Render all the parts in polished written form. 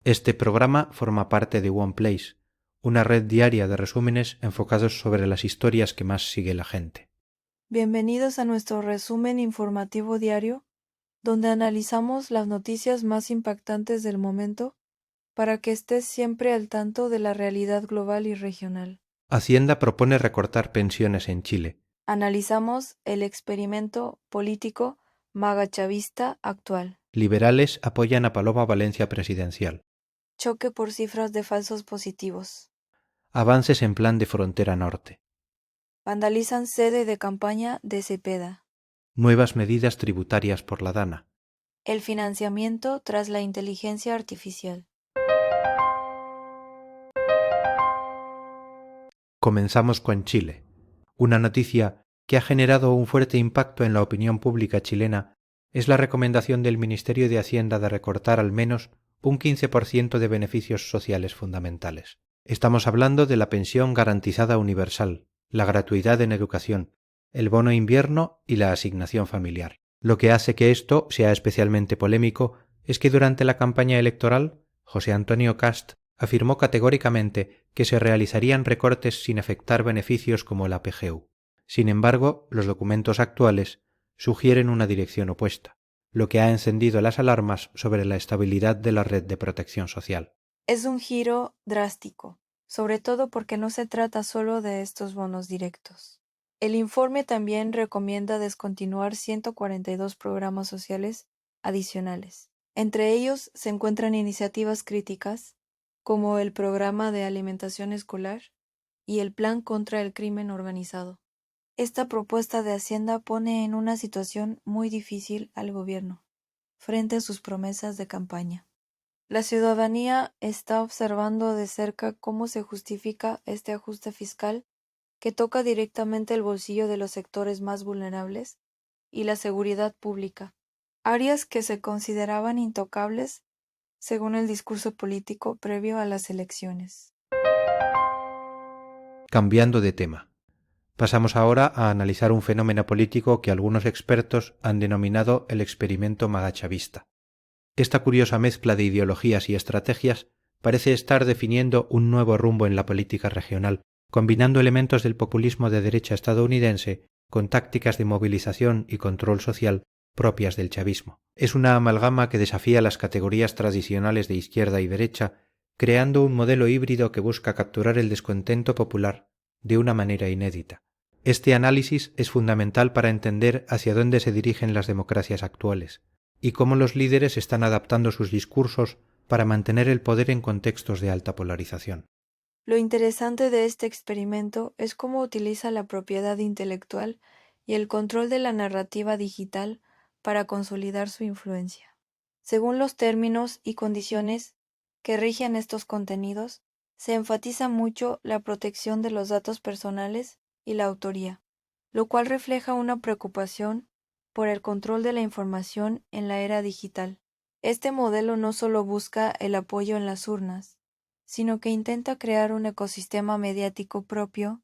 Este programa forma parte de OnePlace, una red diaria de resúmenes enfocados sobre las historias que más sigue la gente. Bienvenidos a nuestro resumen informativo diario, donde analizamos las noticias más impactantes del momento para que estés siempre al tanto de la realidad global y regional. Hacienda propone recortar pensiones en Chile. Analizamos el experimento político magachavista actual. Liberales apoyan a Paloma Valencia presidencial. Choque por cifras de falsos positivos. Avances en plan de frontera norte. Vandalizan sede de campaña de Cepeda. Nuevas medidas tributarias por la Dana. El financiamiento tras la inteligencia artificial. Comenzamos con Chile. Una noticia que ha generado un fuerte impacto en la opinión pública chilena es la recomendación del Ministerio de Hacienda de recortar al menos un 15% de beneficios sociales fundamentales. Estamos hablando de la pensión garantizada universal, la gratuidad en educación, el bono invierno y la asignación familiar. Lo que hace que esto sea especialmente polémico es que durante la campaña electoral, José Antonio Cast afirmó categóricamente que se realizarían recortes sin afectar beneficios como la PGU. Sin embargo, los documentos actuales sugieren una dirección opuesta, lo que ha encendido las alarmas sobre la estabilidad de la red de protección social. Es un giro drástico, sobre todo porque no se trata solo de estos bonos directos. El informe también recomienda descontinuar 142 programas sociales adicionales. Entre ellos se encuentran iniciativas críticas, como el programa de alimentación escolar y el plan contra el crimen organizado. Esta propuesta de Hacienda pone en una situación muy difícil al gobierno, frente a sus promesas de campaña. La ciudadanía está observando de cerca cómo se justifica este ajuste fiscal que toca directamente el bolsillo de los sectores más vulnerables y la seguridad pública, áreas que se consideraban intocables según el discurso político previo a las elecciones. Cambiando de tema, pasamos ahora a analizar un fenómeno político que algunos expertos han denominado el experimento magachavista. Esta curiosa mezcla de ideologías y estrategias parece estar definiendo un nuevo rumbo en la política regional, combinando elementos del populismo de derecha estadounidense con tácticas de movilización y control social propias del chavismo. Es una amalgama que desafía las categorías tradicionales de izquierda y derecha, creando un modelo híbrido que busca capturar el descontento popular de una manera inédita. Este análisis es fundamental para entender hacia dónde se dirigen las democracias actuales y cómo los líderes están adaptando sus discursos para mantener el poder en contextos de alta polarización. Lo interesante de este experimento es cómo utiliza la propiedad intelectual y el control de la narrativa digital para consolidar su influencia. Según los términos y condiciones que rigen estos contenidos, se enfatiza mucho la protección de los datos personales y la autoría, lo cual refleja una preocupación por el control de la información en la era digital. Este modelo no solo busca el apoyo en las urnas, sino que intenta crear un ecosistema mediático propio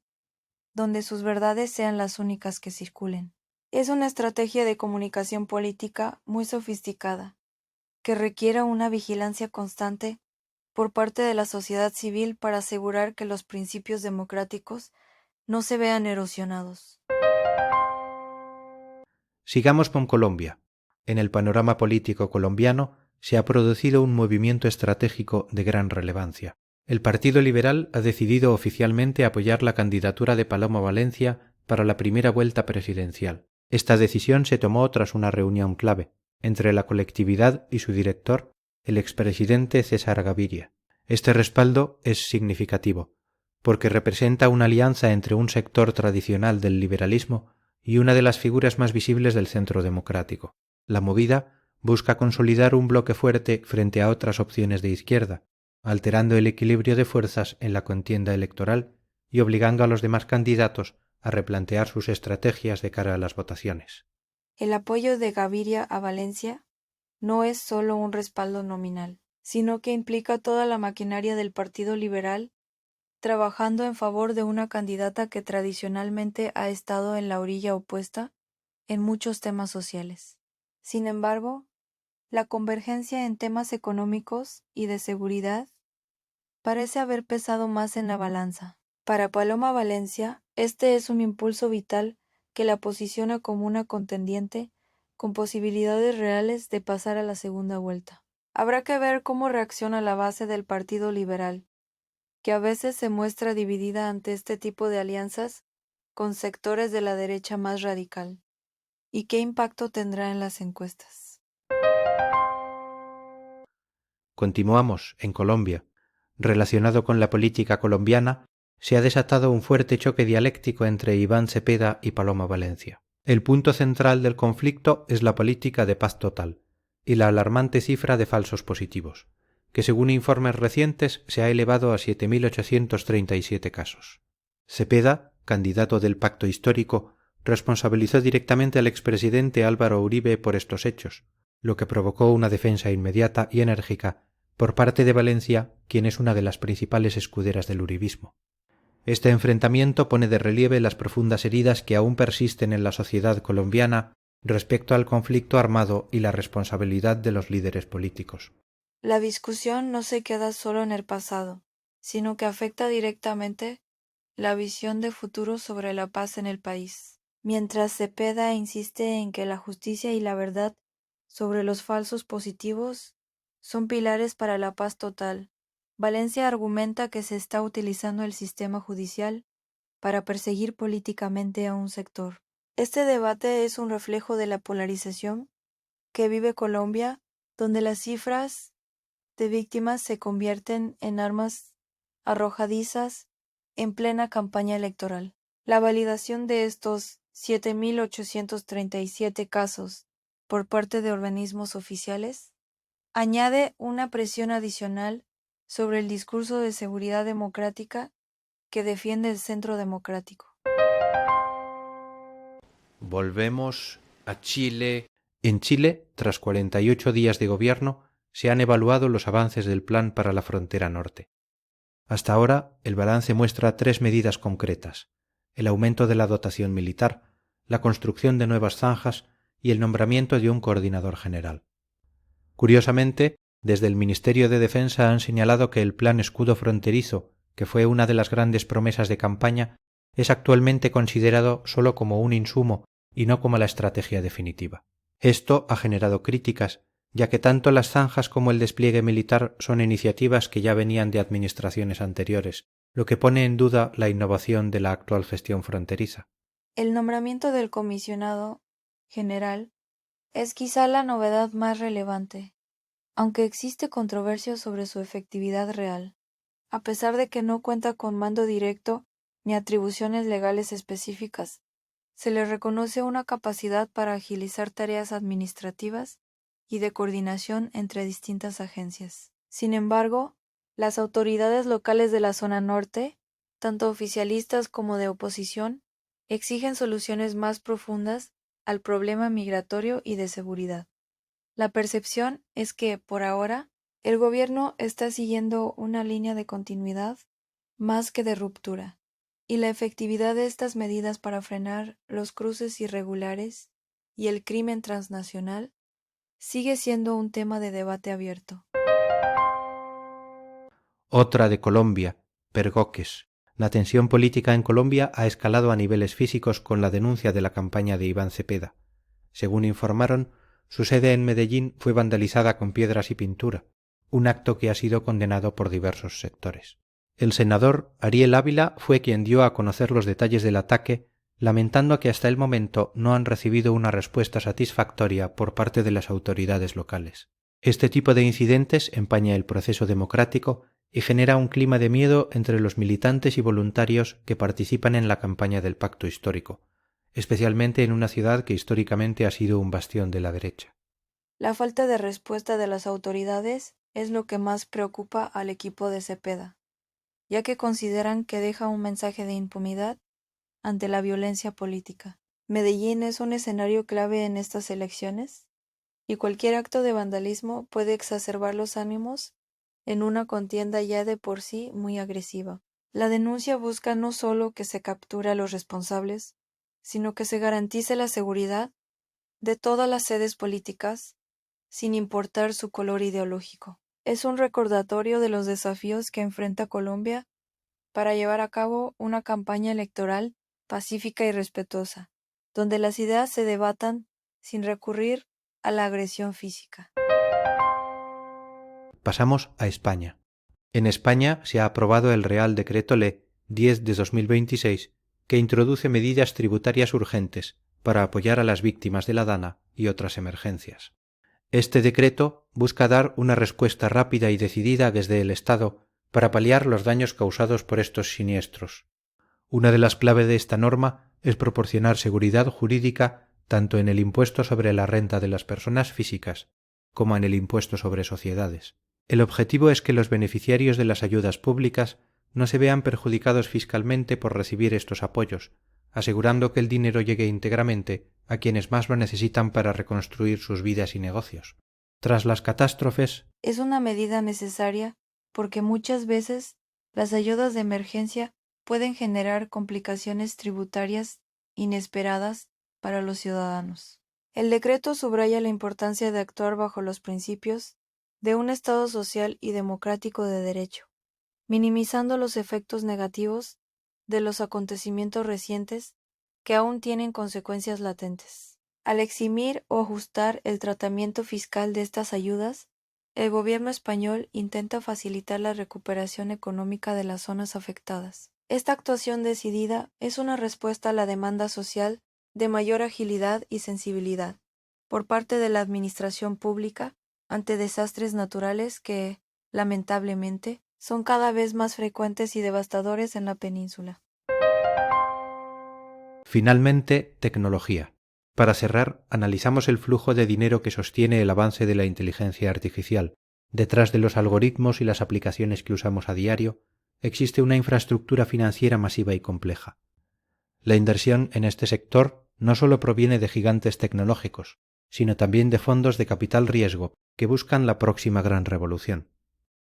donde sus verdades sean las únicas que circulen. Es una estrategia de comunicación política muy sofisticada, que requiere una vigilancia constante por parte de la sociedad civil para asegurar que los principios democráticos no se vean erosionados. Sigamos con Colombia. En el panorama político colombiano se ha producido un movimiento estratégico de gran relevancia. El Partido Liberal ha decidido oficialmente apoyar la candidatura de Paloma Valencia para la primera vuelta presidencial. Esta decisión se tomó tras una reunión clave entre la colectividad y su director, el expresidente César Gaviria. Este respaldo es significativo, porque representa una alianza entre un sector tradicional del liberalismo y una de las figuras más visibles del centro democrático. La movida busca consolidar un bloque fuerte frente a otras opciones de izquierda, alterando el equilibrio de fuerzas en la contienda electoral y obligando a los demás candidatos a replantear sus estrategias de cara a las votaciones. El apoyo de Gaviria a Valencia no es solo un respaldo nominal, sino que implica toda la maquinaria del Partido Liberal trabajando en favor de una candidata que tradicionalmente ha estado en la orilla opuesta en muchos temas sociales. Sin embargo, La convergencia en temas económicos y de seguridad parece haber pesado más en la balanza. Para Paloma Valencia, este es un impulso vital que la posiciona como una contendiente con posibilidades reales de pasar a la segunda vuelta. Habrá que ver cómo reacciona la base del Partido Liberal, que a veces se muestra dividida ante este tipo de alianzas con sectores de la derecha más radical, y qué impacto tendrá en las encuestas. Continuamos en Colombia. Relacionado con la política colombiana, se ha desatado un fuerte choque dialéctico entre Iván Cepeda y Paloma Valencia. El punto central del conflicto es la política de paz total y la alarmante cifra de falsos positivos, que según informes recientes se ha elevado a 7.837 casos. Cepeda, candidato del Pacto Histórico, responsabilizó directamente al expresidente Álvaro Uribe por estos hechos, lo que provocó una defensa inmediata y enérgica por parte de Valencia, quien es una de las principales escuderas del uribismo. Este enfrentamiento pone de relieve las profundas heridas que aún persisten en la sociedad colombiana respecto al conflicto armado y la responsabilidad de los líderes políticos. La discusión no se queda solo en el pasado, sino que afecta directamente la visión de futuro sobre la paz en el país. Mientras Cepeda insiste en que la justicia y la verdad sobre los falsos positivos son pilares para la paz total, Valencia argumenta que se está utilizando el sistema judicial para perseguir políticamente a un sector. Este debate es un reflejo de la polarización que vive Colombia, donde las cifras de víctimas se convierten en armas arrojadizas en plena campaña electoral. La validación de estos 7.837 casos por parte de organismos oficiales añade una presión adicional sobre el discurso de seguridad democrática que defiende el Centro Democrático. Volvemos a Chile. En Chile, tras 48 días de gobierno, se han evaluado los avances del plan para la frontera norte. Hasta ahora, el balance muestra tres medidas concretas: el aumento de la dotación militar, la construcción de nuevas zanjas y el nombramiento de un coordinador general. Curiosamente, desde el Ministerio de Defensa han señalado que el Plan Escudo Fronterizo, que fue una de las grandes promesas de campaña, es actualmente considerado solo como un insumo y no como la estrategia definitiva. Esto ha generado críticas, ya que tanto las zanjas como el despliegue militar son iniciativas que ya venían de administraciones anteriores, lo que pone en duda la innovación de la actual gestión fronteriza. El nombramiento del comisionado general es quizá la novedad más relevante, aunque existe controversia sobre su efectividad real. A pesar de que no cuenta con mando directo ni atribuciones legales específicas, se le reconoce una capacidad para agilizar tareas administrativas y de coordinación entre distintas agencias. Sin embargo, las autoridades locales de la zona norte, tanto oficialistas como de oposición, exigen soluciones más profundas al problema migratorio y de seguridad. La percepción es que, por ahora, el gobierno está siguiendo una línea de continuidad más que de ruptura, y la efectividad de estas medidas para frenar los cruces irregulares y el crimen transnacional sigue siendo un tema de debate abierto. Otra de Colombia, Pergoques. La tensión política en Colombia ha escalado a niveles físicos con la denuncia de la campaña de Iván Cepeda. Según informaron, su sede en Medellín fue vandalizada con piedras y pintura, un acto que ha sido condenado por diversos sectores. El senador Ariel Ávila fue quien dio a conocer los detalles del ataque, lamentando que hasta el momento no han recibido una respuesta satisfactoria por parte de las autoridades locales. Este tipo de incidentes empaña el proceso democrático y genera un clima de miedo entre los militantes y voluntarios que participan en la campaña del Pacto Histórico, especialmente en una ciudad que históricamente ha sido un bastión de la derecha. La falta de respuesta de las autoridades es lo que más preocupa al equipo de Cepeda, ya que consideran que deja un mensaje de impunidad ante la violencia política. Medellín es un escenario clave en estas elecciones, y cualquier acto de vandalismo puede exacerbar los ánimos en una contienda ya de por sí muy agresiva. La denuncia busca no solo que se capture a los responsables, sino que se garantice la seguridad de todas las sedes políticas, sin importar su color ideológico. Es un recordatorio de los desafíos que enfrenta Colombia para llevar a cabo una campaña electoral pacífica y respetuosa, donde las ideas se debatan sin recurrir a la agresión física. Pasamos a España. En España se ha aprobado el Real Decreto Ley 10 de 2026, que introduce medidas tributarias urgentes para apoyar a las víctimas de la DANA y otras emergencias. Este decreto busca dar una respuesta rápida y decidida desde el Estado para paliar los daños causados por estos siniestros. Una de las claves de esta norma es proporcionar seguridad jurídica tanto en el impuesto sobre la renta de las personas físicas como en el impuesto sobre sociedades. El objetivo es que los beneficiarios de las ayudas públicas no se vean perjudicados fiscalmente por recibir estos apoyos, asegurando que el dinero llegue íntegramente a quienes más lo necesitan para reconstruir sus vidas y negocios. Tras las catástrofes, Es una medida necesaria porque muchas veces las ayudas de emergencia pueden generar complicaciones tributarias inesperadas para los ciudadanos. El decreto subraya la importancia de actuar bajo los principios de un Estado social y democrático de derecho, minimizando los efectos negativos de los acontecimientos recientes que aún tienen consecuencias latentes. Al eximir o ajustar el tratamiento fiscal de estas ayudas, el gobierno español intenta facilitar la recuperación económica de las zonas afectadas. Esta actuación decidida es una respuesta a la demanda social de mayor agilidad y sensibilidad por parte de la administración pública ante desastres naturales que, lamentablemente, son cada vez más frecuentes y devastadores en la península. finalmente, tecnología. Para cerrar, analizamos el flujo de dinero que sostiene el avance de la inteligencia artificial. Detrás de los algoritmos y las aplicaciones que usamos a diario, existe una infraestructura financiera masiva y compleja. La inversión en este sector no solo proviene de gigantes tecnológicos, sino también de fondos de capital riesgo que buscan la próxima gran revolución.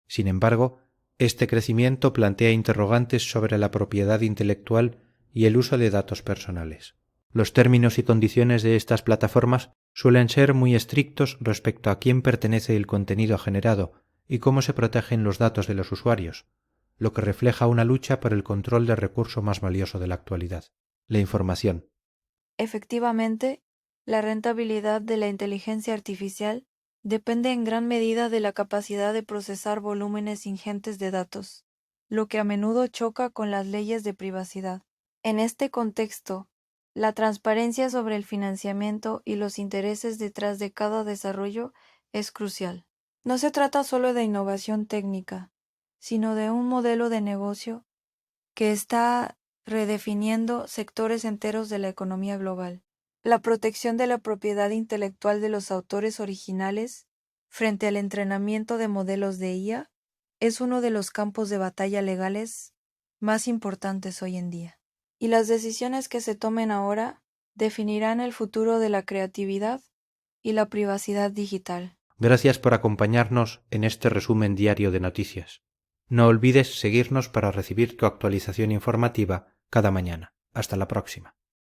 Sin embargo, este crecimiento plantea interrogantes sobre la propiedad intelectual y el uso de datos personales. Los términos y condiciones de estas plataformas suelen ser muy estrictos respecto a quién pertenece el contenido generado y cómo se protegen los datos de los usuarios, lo que refleja una lucha por el control del recurso más valioso de la actualidad, la información. Efectivamente, la rentabilidad de la inteligencia artificial depende en gran medida de la capacidad de procesar volúmenes ingentes de datos, lo que a menudo choca con las leyes de privacidad. En este contexto, la transparencia sobre el financiamiento y los intereses detrás de cada desarrollo es crucial. No se trata solo de innovación técnica, sino de un modelo de negocio que está redefiniendo sectores enteros de la economía global. La protección de la propiedad intelectual de los autores originales frente al entrenamiento de modelos de IA es uno de los campos de batalla legales más importantes hoy en día. Y las decisiones que se tomen ahora definirán el futuro de la creatividad y la privacidad digital. Gracias por acompañarnos en este resumen diario de noticias. No olvides seguirnos para recibir tu actualización informativa cada mañana. Hasta la próxima.